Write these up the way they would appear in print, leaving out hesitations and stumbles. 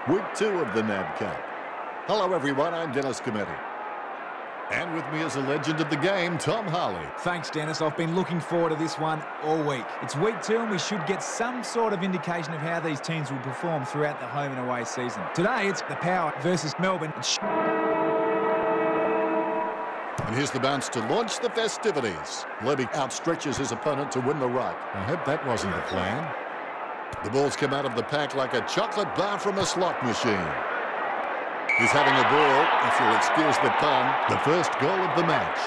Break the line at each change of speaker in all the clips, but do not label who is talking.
Week 2 of the NAB Cup. Hello everyone, I'm Dennis Cometti. And with me is a legend of the game, Tom Harley.
Thanks, Dennis. I've been looking forward to this one all week. It's week 2 and we should get some sort of indication of how these teams will perform throughout the home and away season. Today, it's the Power versus Melbourne.
And here's the bounce to launch the festivities. Levy outstretches his opponent to win the ruck. I hope that wasn't the plan. The ball's come out of the pack like a chocolate bar from a slot machine. He's having a ball, if you'll excuse the pun, the first goal of the match.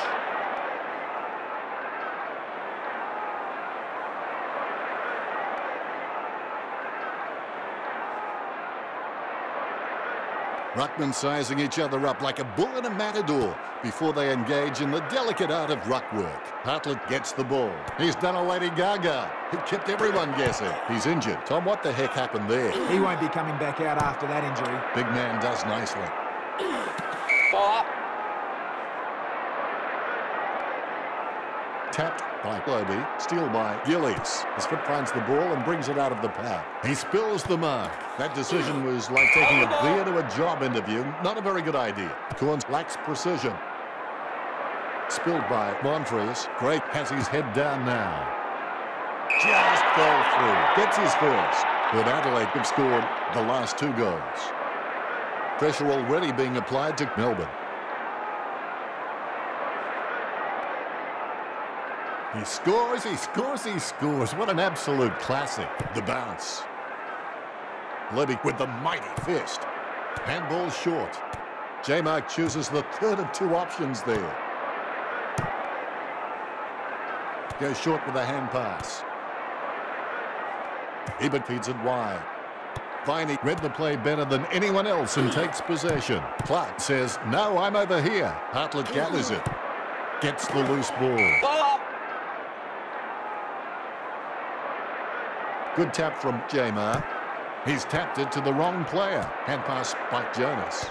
Ruckmen sizing each other up like a bull in a matador before they engage in the delicate art of ruck work. Hartlett gets the ball. He's done a Lady Gaga. It kept everyone guessing. He's injured. Tom, what the heck happened there?
He won't be coming back out after that injury.
Big man does nicely. Tapped by Globey, steal by Gillies. His foot finds the ball and brings it out of the pack. He spills the mark. That decision was like taking a beer to a job interview. Not a very good idea. Corns lacks precision. Spilled by Monfries. Great has his head down now. Just fell through. Gets his first. But Adelaide have scored the last 2 goals. Pressure already being applied to Melbourne. He scores, he scores, he scores. What an absolute classic. The bounce. Levy with the mighty fist. Handball short. J-Mark chooses the third of 2 options there. Goes short with a hand pass. Ebert feeds it wide. Viney read the play better than anyone else and takes possession. Clark says, no, I'm over here. Hartlett gathers it. Gets the loose ball. Good tap from J-Mar. He's tapped it to the wrong player. Hand pass by Jonas.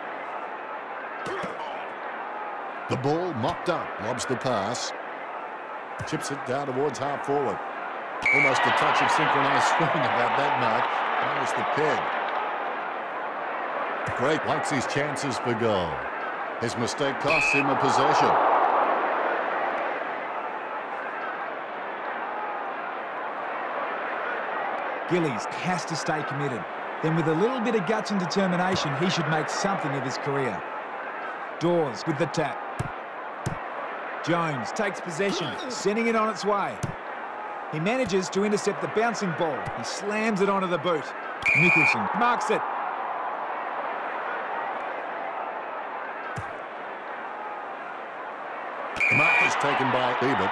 The ball mopped up. Lobs the pass. Chips it down towards half forward. Almost a touch of synchronized swimming about that mark. Minus the peg. Great likes his chances for goal. His mistake costs him a possession.
Gillies has to stay committed. Then with a little bit of guts and determination, he should make something of his career. Dawes with the tap. Jones takes possession, sending it on its way. He manages to intercept the bouncing ball. He slams it onto the boot. Nicholson marks it.
The mark is taken by Ebert.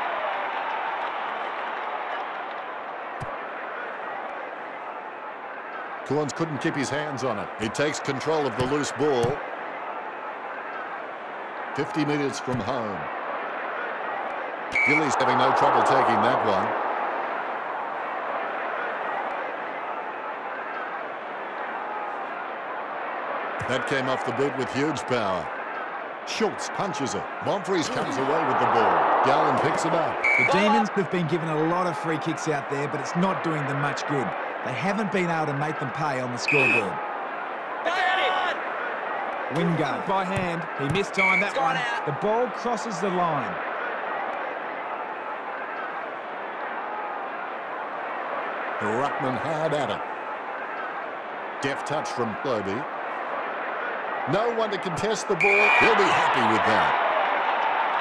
Corns couldn't keep his hands on it. He takes control of the loose ball. 50 metres from home. Gillies having no trouble taking that one. That came off the boot with huge power. Schultz punches it. Monfries comes away with the ball. Gallen picks it up.
The Demons have been given a lot of free kicks out there, but it's not doing them much good. They haven't been able to make them pay on the scoreboard. Wingard by hand. He missed time that one. The ball crosses the line.
The ruckman hard at it. Deft touch from Globey. No one to contest the ball. He'll be happy with that.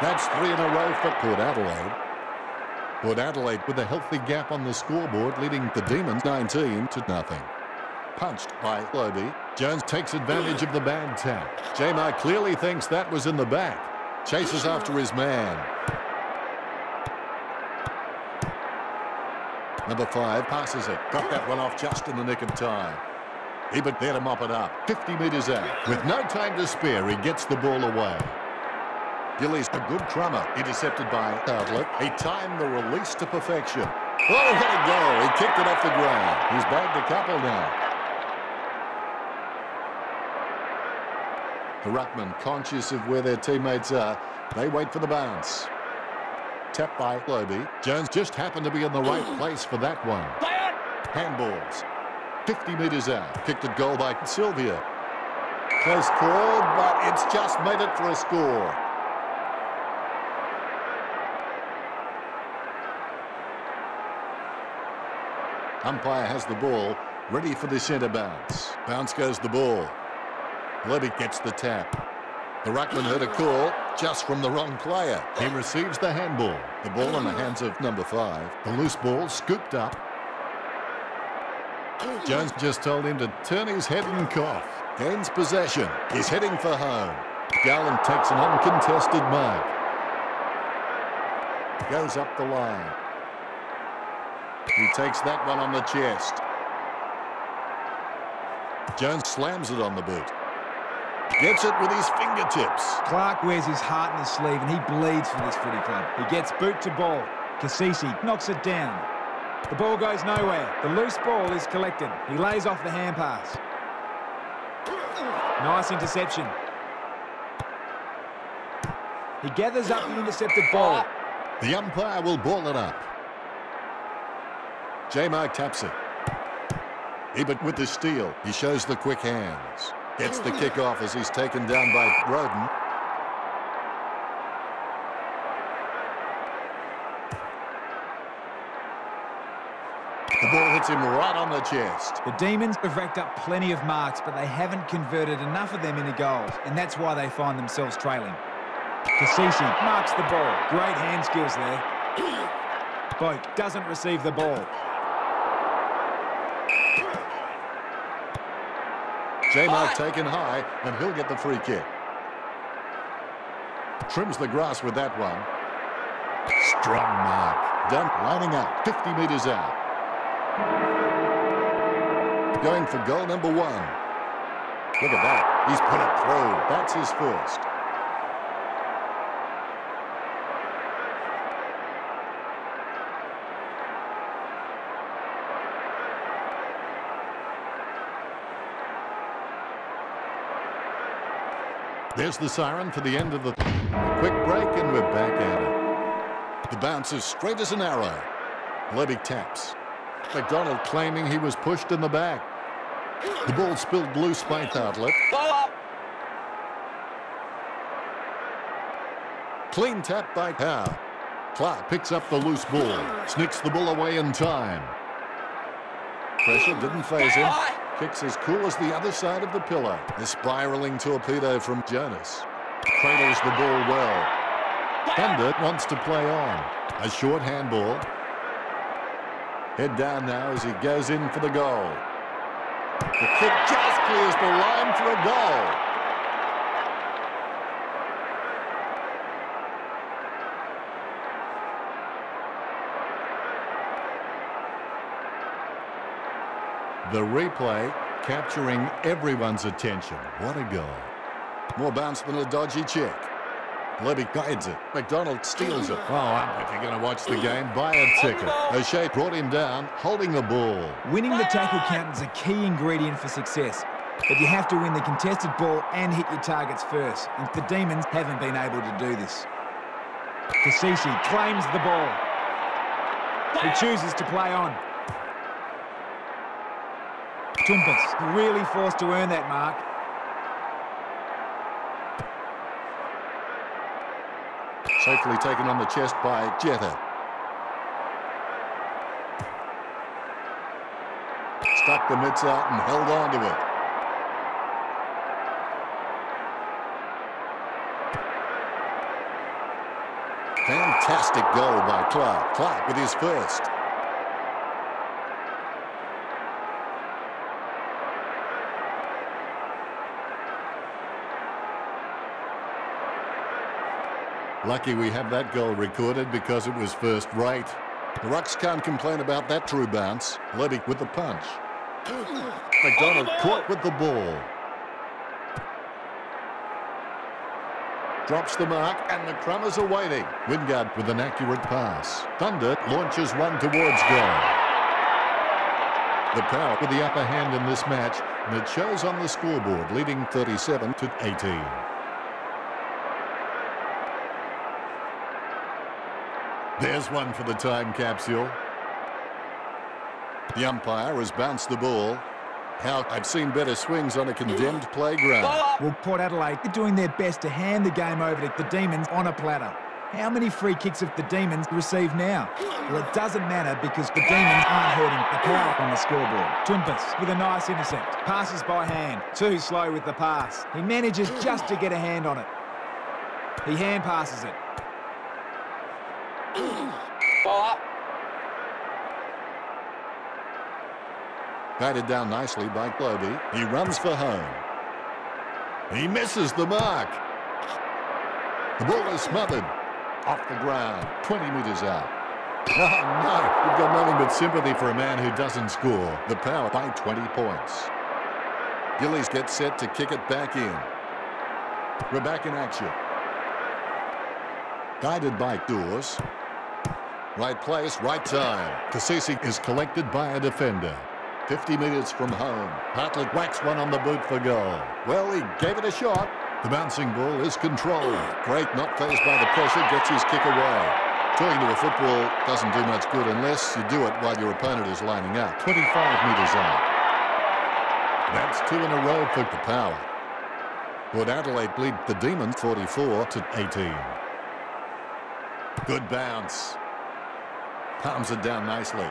That's 3 in a row for Port Adelaide. Port Adelaide with a healthy gap on the scoreboard, leading the Demons 19-0. Punched by Globey. Jones takes advantage of the bad tap. J-Mar clearly thinks that was in the back. Chases after his man. Number 5 passes it. Got that one off just in the nick of time. Ebert there to mop it up. 50 metres out. With no time to spare, he gets the ball away. Gillies, a good crummer, intercepted by Hartlett. He timed the release to perfection. Oh, what a goal. He kicked it off the ground. He's bagged a couple now. The ruckman, conscious of where their teammates are, they wait for the bounce. Tapped by Globey. Jones just happened to be in the right place for that one. Handballs. 50 metres out. Kicked at goal by Sylvia. Close call, but it's just made it for a score. Umpire has the ball, ready for the centre bounce. Bounce goes the ball. Levy gets the tap. The ruckman heard a call just from the wrong player. He receives the handball. The ball in the hands of number 5. The loose ball scooped up. Jones just told him to turn his head and cough. Gains possession. He's heading for home. Garland takes an uncontested mark. Goes up the line. He takes that one on the chest. Jones slams it on the boot. Gets it with his fingertips.
Clark wears his heart in his sleeve and he bleeds for this footy club. He gets boot to ball. Cassisi knocks it down. The ball goes nowhere. The loose ball is collected. He lays off the hand pass. Nice interception. He gathers up the intercepted ball.
The umpire will ball it up. J-Mark taps it. Ebert with the steal. He shows the quick hands. Gets the kick off as he's taken down by Roden. The ball hits him right on the chest.
The Demons have racked up plenty of marks, but they haven't converted enough of them into goals, and that's why they find themselves trailing. Cassisi marks the ball. Great hand skills there. Boak doesn't receive the ball.
J-Mark taken high, and he'll get the free kick. Trims the grass with that one. Strong mark. Done lining up, 50 metres out. Going for goal number 1. Look at that. He's put it through. That's his first. There's the siren for the end of the quick break, and we're back at it. The bounce is straight as an arrow. Levy taps. McDonald claiming he was pushed in the back. The ball spilled loose by Bartlett. Clean tap by Howe. Clark picks up the loose ball. Snicks the ball away in time. Pressure didn't faze him. Kicks as cool as the other side of the pillow. The spiralling torpedo from Jonas. Cradles the ball well. Thunder wants to play on. A short handball. Head down now as he goes in for the goal. The kick just clears the line for a goal. The replay capturing everyone's attention. What a goal. More bounce than a dodgy check. Levy guides it. McDonald steals it. Oh, if you're going to watch the game, buy a ticket. O'Shea brought him down, holding the ball.
Winning the tackle count is a key ingredient for success. But you have to win the contested ball and hit your targets first. And the Demons haven't been able to do this. Cassisi claims the ball. He chooses to play on. Tumpus really forced to earn that mark.
Safely taken on the chest by Jetta. Stuck the mitts out and held on to it. Fantastic goal by Clark. Clark with his first. Lucky we have that goal recorded because it was first rate. The Rucks can't complain about that true bounce. Levy with the punch. McDonald caught with the ball. Drops the mark and the Crummers are waiting. Wingard with an accurate pass. Thunder launches one towards goal. The Power with the upper hand in this match, and it shows on the scoreboard, leading 37-18. There's one for the time capsule. The umpire has bounced the ball. How I've seen better swings on a condemned playground.
Well, Port Adelaide are doing their best to hand the game over to the Demons on a platter. How many free kicks have the Demons received now? Well, it doesn't matter because the Demons aren't hurting the power on the scoreboard. Tumpus with a nice intercept. Passes by hand. Too slow with the pass. He manages just to get a hand on it. He hand passes it.
Ball up.
Batted down nicely by Clobey. He runs for home. He misses the mark. The ball is smothered. Off the ground. 20 metres out. Oh, no. You've got nothing but sympathy for a man who doesn't score. The Power by 20 points. Gillies gets set to kick it back in. We're back in action. Guided by Dawes. Right place, right time. Kasisi is collected by a defender. 50 metres from home. Hartlett whacks one on the boot for goal. Well, he gave it a shot. The bouncing ball is controlled. Great, not faced by the pressure, gets his kick away. Talking to a football doesn't do much good unless you do it while your opponent is lining up. 25 metres out. That's 2 in a row for the Power. Port Adelaide lead the Demons 44-18. Good bounce. Palms it down nicely.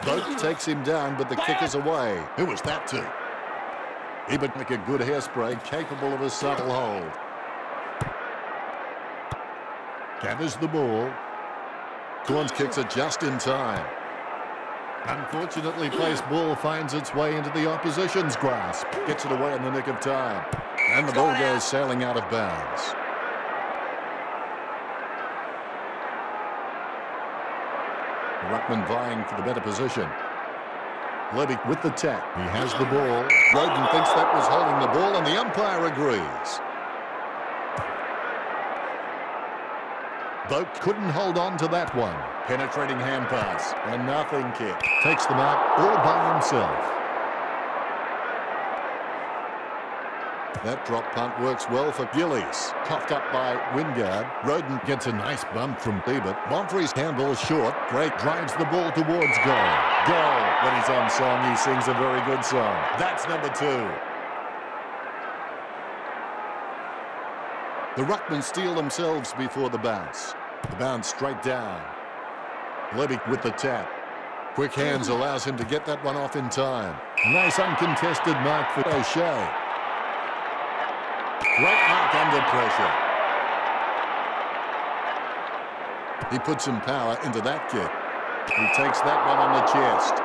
Boat takes him down, but the kick is away. Who was that to? He would make a good hairspray, capable of a subtle hold. Gathers the ball. Corns kicks it just in time. Unfortunately placed ball finds its way into the opposition's grasp. Gets it away in the nick of time. And the ball goes sailing out of bounds. Ruckman vying for the better position. Levy with the tap. He has the ball. Roden thinks that was holding the ball, and the umpire agrees. Boak couldn't hold on to that one. Penetrating hand pass. And nothing kick. Takes the mark all by himself. That drop punt works well for Gillies. Coughed up by Wingard. Roden gets a nice bump from Ebert. Bonfrey's handball short. Drake drives the ball towards goal. Goal. When he's on song, he sings a very good song. That's number 2. The Ruckmen steal themselves before the bounce. The bounce straight down. Levy with the tap. Quick hands allows him to get that one off in time. A nice uncontested mark for O'Shea. Great mark under pressure. He puts some power into that kick. He takes that one on the chest.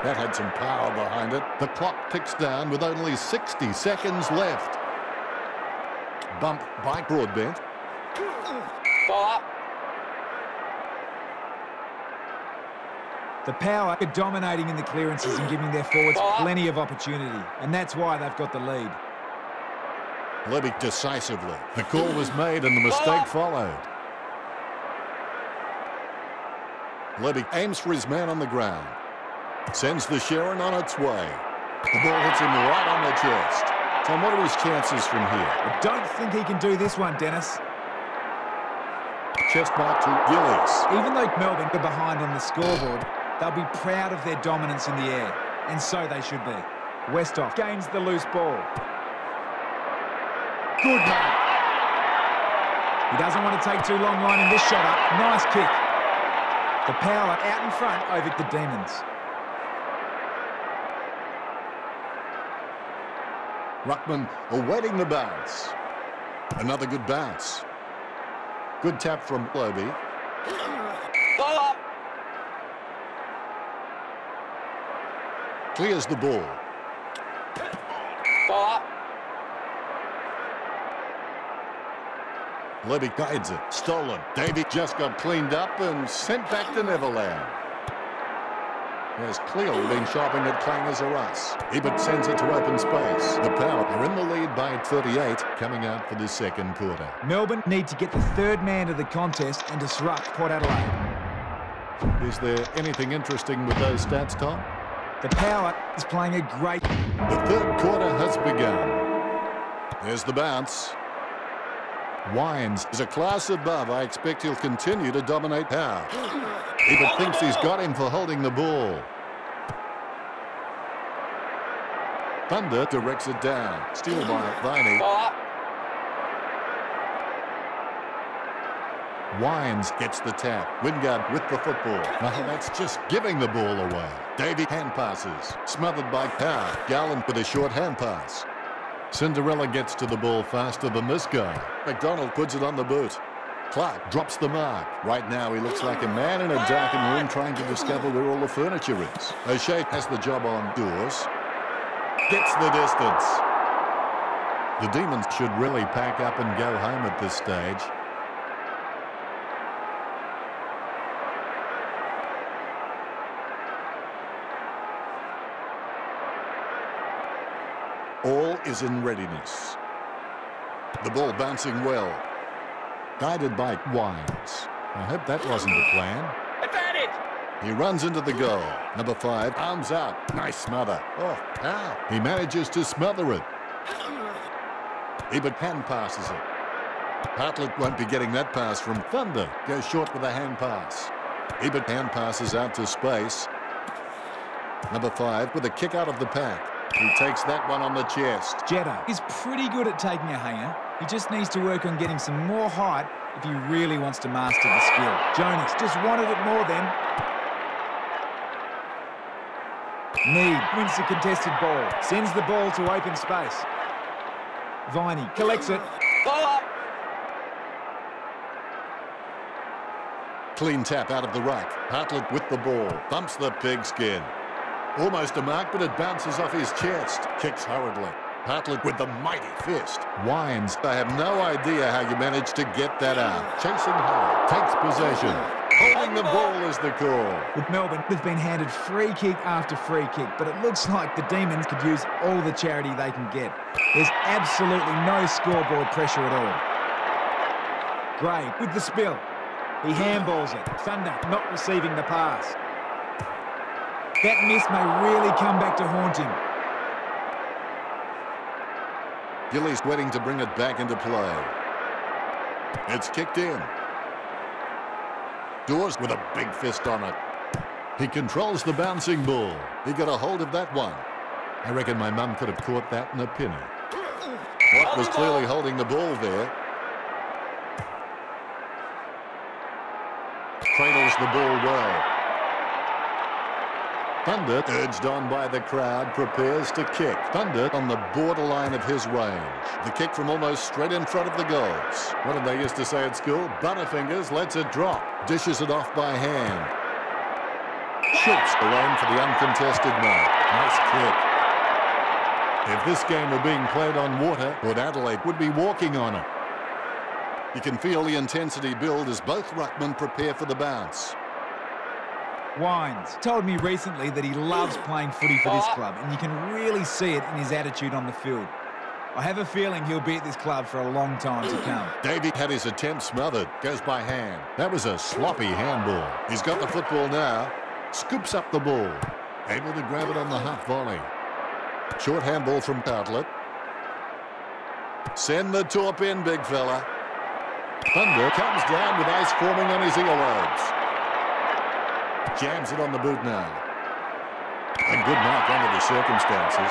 That had some power behind it. The clock ticks down with only 60 seconds left. Bump by Broadbent.
Ball up.
The Power are dominating in the clearances and giving their forwards plenty of opportunity, and that's why they've got the lead.
Levy decisively. The call was made and the mistake followed. Levy aims for his man on the ground. Sends the Sharon on its way. The ball hits him right on the chest. Tom, what are his chances from here?
I don't think he can do this one, Dennis.
Chest mark to Gillies.
Even though Melbourne are behind on the scoreboard, they'll be proud of their dominance in the air, and so they should be. Westhoff gains the loose ball. Good mark. He doesn't want to take too long lining this shot up. Nice kick. The Power out in front over the Demons.
Ruckman awaiting the bounce. Another good bounce. Good tap from Clobey.
Ball up.
Clears the ball.
Ball up.
Levy guides it. Stolen. Davey just got cleaned up and sent back to Neverland. Has clearly been shopping at Clangers or Us. Ebert sends it to open space. The Power are in the lead by 38 coming out for the second quarter.
Melbourne need to get the third man to the contest and disrupt Port Adelaide.
Is there anything interesting with those stats, Tom?
The Power is playing a great...
The third quarter has begun. There's the bounce. Wines is a class above. I expect he'll continue to dominate Power. Ebert thinks he's got him for holding the ball. Thunder directs it down. Steal by Viney.
Ball up.
Wines gets the tap. Wingard with the football. Oh, that's just giving the ball away. Davey hand passes. Smothered by Power. Garland with a short hand pass. Cinderella gets to the ball faster than this guy. McDonald puts it on the boot. Clark drops the mark. Right now he looks like a man in a darkened room trying to discover where all the furniture is. O'Shea has the job on doors. Gets the distance. The Demons should really pack up and go home at this stage. All is in readiness. The ball bouncing well. Guided by Wines. I hope that wasn't the plan.
Advantage.
He runs into the goal. Number 5, arms out. Nice smother. Oh, ow. He manages to smother it. Ebert hand passes it. Hartlett won't be getting that pass from Thunder. Goes short with a hand pass. Ebert hand passes out to space. Number 5 with a kick out of the pack. He takes that one on the chest.
Jetta is pretty good at taking a hanger. He just needs to work on getting some more height if he really wants to master the skill. Jonas just wanted it more then. Need wins the contested ball. Sends the ball to open space. Viney collects it.
Ball up.
Clean tap out of the ruck. Hartlett with the ball. Bumps the pigskin. Almost a mark, but it bounces off his chest. Kicks hurriedly. Hartlett with the mighty fist. Wines. I have no idea how you managed to get that out. Chasing hard. Takes possession. Holding the ball is the call.
With Melbourne, they've been handed free kick after free kick, but it looks like the Demons could use all the charity they can get. There's absolutely no scoreboard pressure at all. Gray with the spill. He handballs it. Thunder not receiving the pass. That miss may really come back to haunt him.
Gillies waiting to bring it back into play. It's kicked in. Dawes with a big fist on it. He controls the bouncing ball. He got a hold of that one. I reckon my mum could have caught that in a penny. Watt was clearly holding the ball there. Cradles the ball well. Thunder, urged on by the crowd, prepares to kick. Thunder on the borderline of his range. The kick from almost straight in front of the goals. What did they used to say at school? Butterfingers lets it drop. Dishes it off by hand. Shoots alone for the uncontested mark. Nice kick. If this game were being played on water, Port Adelaide would be walking on it. You can feel the intensity build as both ruckmen prepare for the bounce.
Wines told me recently that he loves playing footy for this club, and you can really see it in his attitude on the field. I have a feeling he'll be at this club for a long time to come.
Davey had his attempt smothered. Goes by hand. That was a sloppy handball. He's got the football now. Scoops up the ball. Able to grab it on the half volley. Short handball from Bartlett. Send the torp in, big fella. Thunder comes down with ice forming on his earlobes. Jams it on the boot now. A good mark under the circumstances.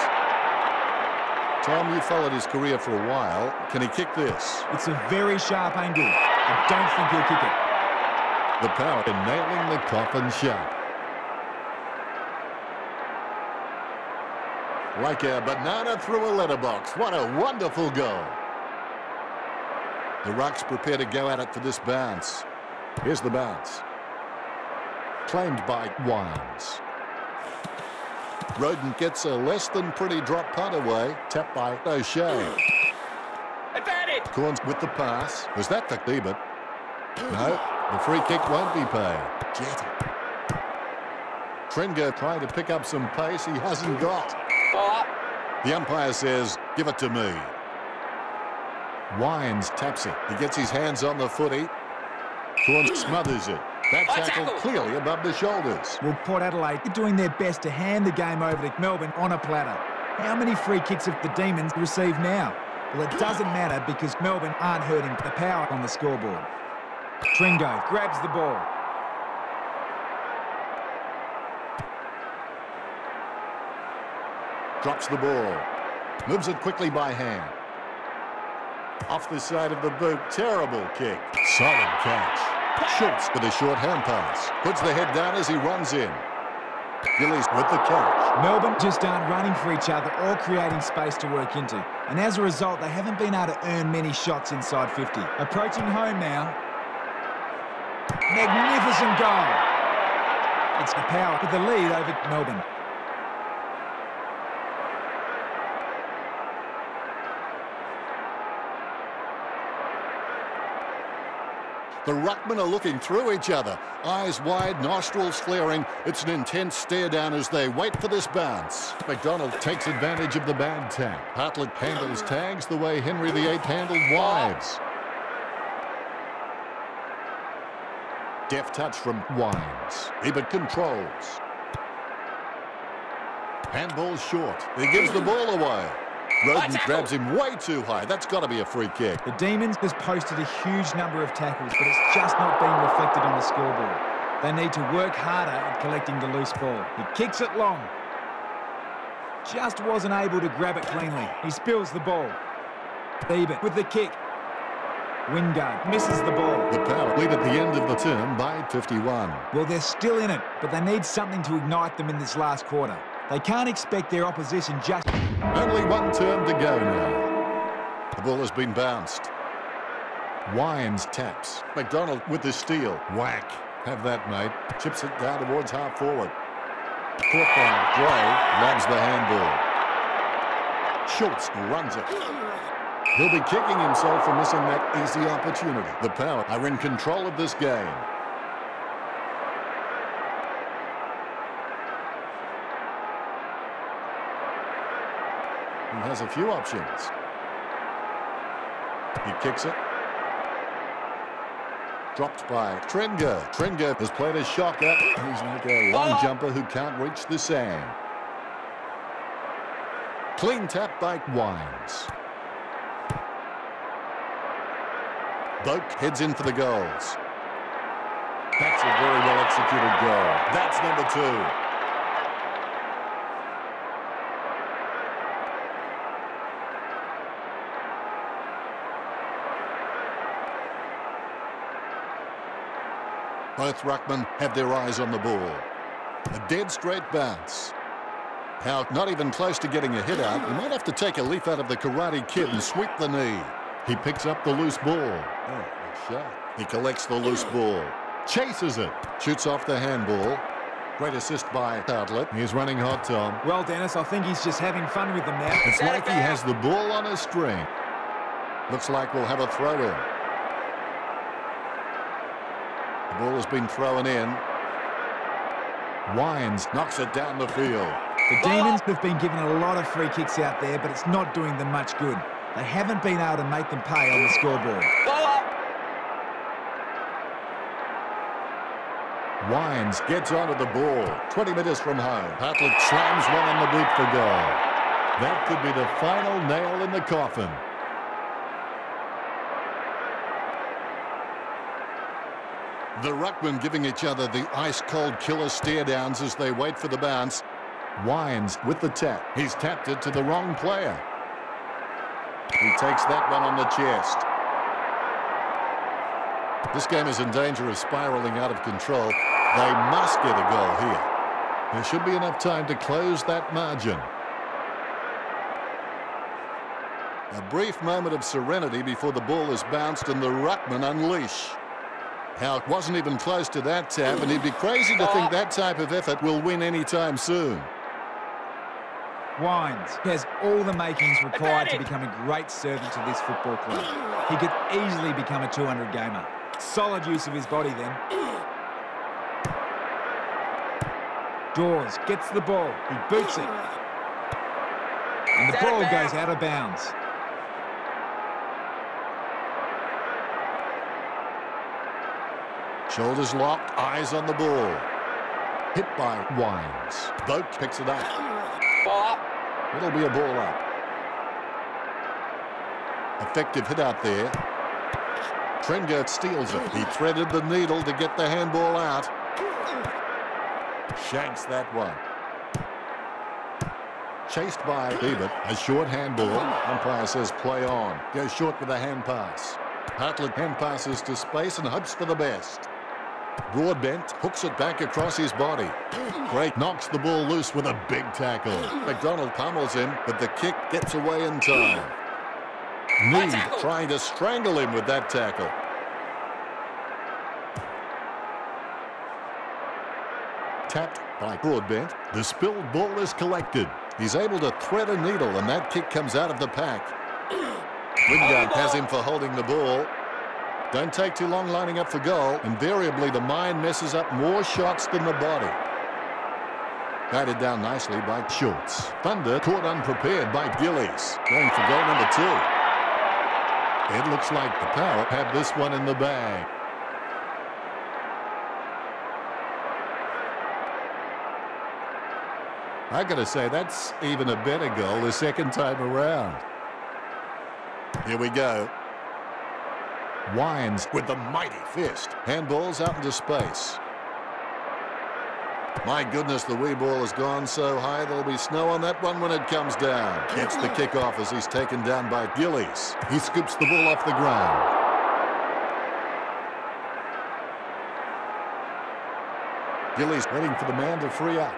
Tom, you followed his career for a while. Can he kick this?
It's a very sharp angle. I don't think he'll kick it.
The power in nailing the coffin shut. Like a banana through a letterbox. What a wonderful goal. The Rucks prepare to go at it for this bounce. Here's the bounce. Claimed by Wines. Roden gets a less than pretty drop punt away. Tapped by O'Shea.
Advantage.
Corns with the pass. Was that for Ebert? No, the free kick won't be paid. Jetta. Trengo trying to pick up some pace he hasn't got.
Ball up.
The umpire says, give it to me. Wines taps it. He gets his hands on the footy. Corns smothers it. That tackle clearly above the shoulders.
Well, Port Adelaide are doing their best to hand the game over to Melbourne on a platter. How many free kicks have the Demons received now? Well, it doesn't matter because Melbourne aren't hurting the power on the scoreboard. Tringo grabs the ball.
Drops the ball. Moves it quickly by hand. Off the side of the boot. Terrible kick. Solid catch. Schultz with a short hand pass. Puts the head down as he runs in. Gillies with the catch.
Melbourne just aren't running for each other or creating space to work into. And as a result, they haven't been able to earn many shots inside 50. Approaching home now. Magnificent goal. It's the Power with the lead over Melbourne.
The ruckmen are looking through each other. Eyes wide, nostrils flaring. It's an intense stare down as they wait for this bounce. McDonald takes advantage of the bad tag. Hartlett handles tags the way Henry VIII handled wives. Deft touch from Wines. Ebert controls. Handball short. He gives the ball away. Roden grabs him way too high. That's got to be a free kick.
The Demons has posted a huge number of tackles, but it's just not being reflected on the scoreboard. They need to work harder at collecting the loose ball. He kicks it long. Just wasn't able to grab it cleanly. He spills the ball. Ebert with the kick. Wingard misses the ball.
The Power lead at the end of the term by 51.
Well, they're still in it, but they need something to ignite them in this last quarter. They can't expect their opposition just...
Only one term to go now. The ball has been bounced. Wines taps. McDonald with the steal. Whack. Have that, mate. Chips it down towards half forward. Caught by Gray. Lobs the handball. Schultz runs it. He'll be kicking himself for missing that easy opportunity. The Power are in control of this game. He has a few options. He kicks it. Dropped by Trenger. Trenger has played a shocker. He's like a long jumper who can't reach the sand. Clean tap by Wines. Boak heads in for the goals. That's a very well executed goal. That's number 2. Both ruckmen have their eyes on the ball. A dead straight bounce. Howe not even close to getting a hit out. He might have to take a leaf out of the Karate Kid and sweep the knee. He picks up the loose ball. Oh, good shot. He collects the loose ball. Chases it. Shoots off the handball. Great assist by Hartlett. He's running hot, Tom.
Well, Dennis, I think he's just having fun with them now.
It's like he has the ball on a string. Looks like we'll have a throw-in. The ball has been thrown in. Wines knocks it down the field.
The Demons have been given a lot of free kicks out there, but it's not doing them much good. They haven't been able to make them pay on the scoreboard.
Wines gets onto the ball. 20 metres from home. Hartlett slams one on the boot for goal. That could be the final nail in the coffin. The ruckmen giving each other the ice-cold killer stare-downs as they wait for the bounce. Wines with the tap. He's tapped it to the wrong player. He takes that one on the chest. This game is in danger of spiralling out of control. They must get a goal here. There should be enough time to close that margin. A brief moment of serenity before the ball is bounced and the ruckmen unleash. Howe wasn't even close to that tap, and he'd be crazy to think that type of effort will win anytime soon.
Wines has all the makings required to become a great servant to this football club. He could easily become a 200 gamer. Solid use of his body then. Dawes gets the ball. He boots it. And the ball goes out of bounds.
Shoulders locked, eyes on the ball. Hit by Wines. Boak picks it up. It'll be a ball up. Effective hit out there. Trenger steals it. He threaded the needle to get the handball out. Shanks that one. chased by Ebert. A short handball. Umpire says play on. Goes short with a hand pass. Hartlett hand passes to space and hopes for the best. Broadbent hooks it back across his body. Craig knocks the ball loose with a big tackle. McDonald pummels him, but the kick gets away in time. Need trying to strangle him with that tackle. Tapped by Broadbent. The spilled ball is collected. He's able to thread a needle, and that kick comes out of the pack. Wingard has him for holding the ball. Don't take too long lining up for goal. Invariably, the mind messes up more shots than the body. Guided down nicely by Schultz. Thunder caught unprepared by Gillies. Going for goal number 2. It looks like the Power have this one in the bag. I got to say, that's even a better goal the second time around. Here we go. Wines with the mighty fist. Handballs out into space. My goodness, the wee ball has gone so high there'll be snow on that one when it comes down. Gets the kick off as he's taken down by Gillies. He scoops the ball off the ground. Gillies waiting for the man to free up.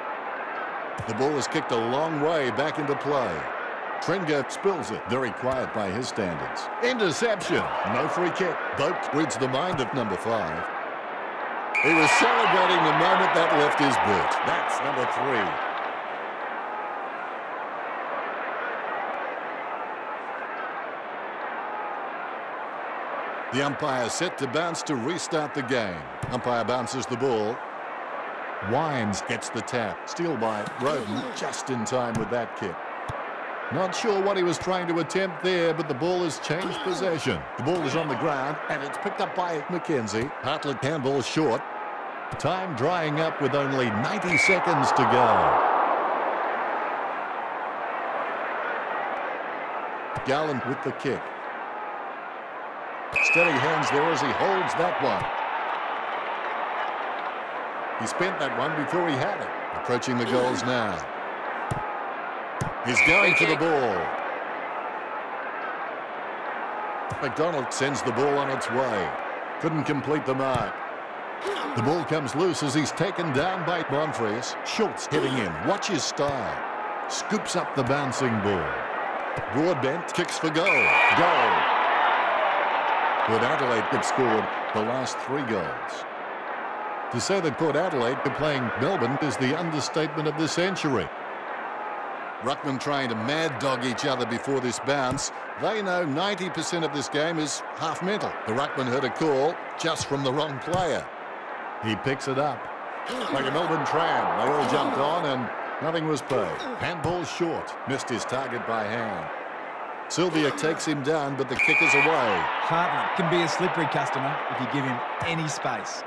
The ball is kicked a long way back into play. Trenga spills it. Very quiet by his standards. Interception. No free kick. Boak reads the mind of number 5. He was celebrating the moment that left his boot. That's number 3. The umpire set to bounce to restart the game. Umpire bounces the ball. Wines gets the tap. Steal by Roden just in time with that kick. Not sure what he was trying to attempt there, but the ball has changed possession. The ball is on the ground, and it's picked up by McKenzie. Hartlett handball short. Time drying up with only 90 seconds to go. Gallant with the kick. Steady hands there as he holds that one. He spent that one before he had it. Approaching the goals now. He's going for the ball. McDonald sends the ball on its way. Couldn't complete the mark. The ball comes loose as he's taken down by Bonfries. Schultz hitting in. Watch his style. Scoops up the bouncing ball. Broadbent kicks for goal. Goal. Port Adelaide have scored the last 3 goals. To say that Port Adelaide are playing Melbourne is the understatement of the century. Ruckman trying to mad dog each other before this bounce. They know 90% of this game is half mental. The Ruckman heard a call just from the wrong player. He picks it up. Like a Melbourne tram, they all jumped on and nothing was paid. Handball short. Missed his target by hand. Sylvia takes him down, but the kick is away.
Hartlett can be a slippery customer if you give him any space.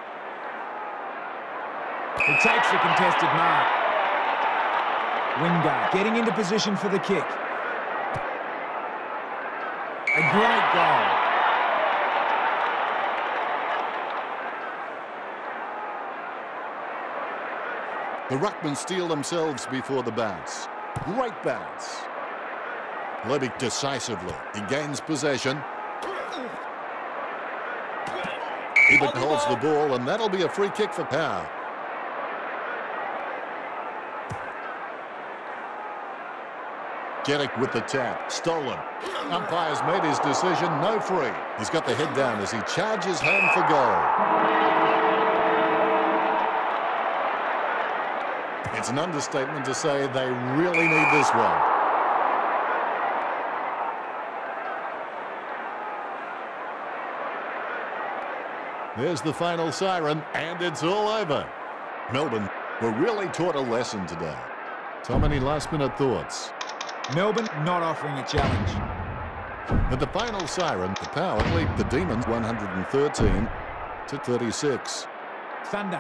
He takes the contested mark. Wingard getting into position for the kick. A great goal.
The Ruckmen steal themselves before the bounce. Great bounce. Levick decisively. He gains possession. Ebert holds the ball, and that'll be a free kick for Power. Jeddick with the tap. Stolen. Umpire's made his decision. No free. He's got the head down as he charges home for goal. It's an understatement to say they really need this one. There's the final siren, and it's all over. Melbourne were really taught a lesson today. So many last-minute thoughts.
Melbourne not offering a challenge.
At the final siren, the Power lead the Demons 113-36.
Thunder.